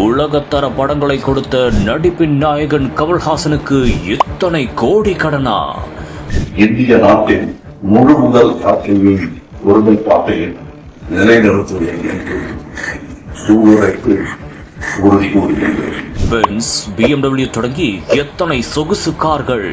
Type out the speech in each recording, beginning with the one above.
உலகத்தர படங்களை கொடுத்த நடிப்பின் நாயகன் கமல்ஹாசனுக்கு இத்தனை கோடி கடனா? இந்திய நாட்டின் முழு முதல் காற்றின் ஒருமைப்பாட்டை நிலைநிறுத்துவது சூழலுக்கு உறுதி கூறுகின்றது. பென்ஸ், BMW தொடங்கி எத்தனை சொகுசு கார்கள்!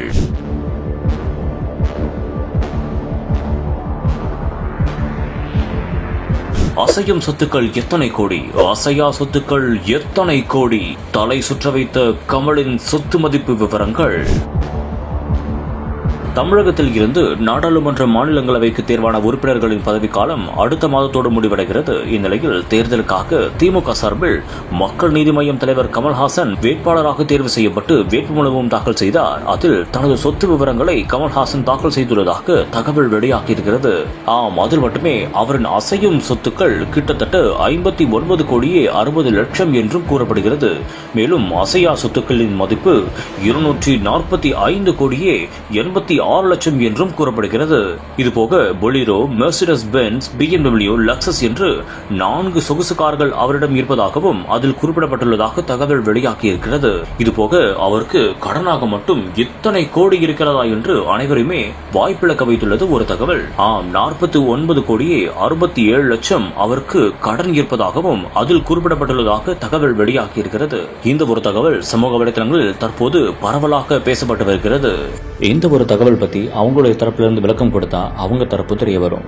அசையும் சொத்துக்கள் எத்தனை கோடி, அசையா சொத்துக்கள் எத்தனை கோடி? தலை சுற்ற வைத்த கமலின் சொத்து மதிப்பு விவரங்கள். தமிழகத்தில் இருந்து நாடாளுமன்ற மாநிலங்களவைக்கு தேர்வான உறுப்பினர்களின் பதவிக்காலம் அடுத்த மாதத்தோடு முடிவடைகிறது. இந்நிலையில் தேர்தலுக்காக திமுக சார்பில் மக்கள் நீதி மய்யம் தலைவர் கமல்ஹாசன் வேட்பாளராக தேர்வு செய்யப்பட்டு வேட்புமனுவும் தாக்கல் செய்தார். அதில் தனது சொத்து விவரங்களை கமல்ஹாசன் தாக்கல் செய்துள்ளதாக தகவல் வெளியாகியிருக்கிறது. அதில் மட்டுமே அவரின் அசையும் சொத்துக்கள் கிட்டத்தட்ட 59 கோடியே 60 லட்சம் என்றும் கூறப்படுகிறது. மேலும் அசையா சொத்துக்களின் மதிப்பு 245 கோடியே 86 லட்சம் என்றும் கூறப்படுகிறது. இதுபோக Bolero, Mercedes Benz, BMW, Lexus என்று 4 சொகுசு கார்கள் அவரிடம் இருப்பதாகவும் அதில் குறிப்பிடப்பட்டுள்ளதாக தகவல் வெளியாகியிருக்கிறது. இதுபோக அவருக்கு கடனாக மட்டும் இத்தனை கோடி இருக்கிறதா என்று அனைவருமே வாய்ப்பிழக்க வைத்துள்ளது ஒரு தகவல். 49 கோடியே 67 லட்சம் அவருக்கு கடன் இருப்பதாகவும் அதில் குறிப்பிடப்பட்டுள்ளதாக தகவல் வெளியாகியிருக்கிறது. இந்த ஒரு தகவல் சமூக வலைதளங்களில் தற்போது பரவலாக பேசப்பட்டு வருகிறது. இந்த ஒரு தகவல் பத்தி அவங்களுடைய தரப்பிலிருந்து விளக்கம் கொடுத்தா அவங்க தரப்பு தெரிய வரும்.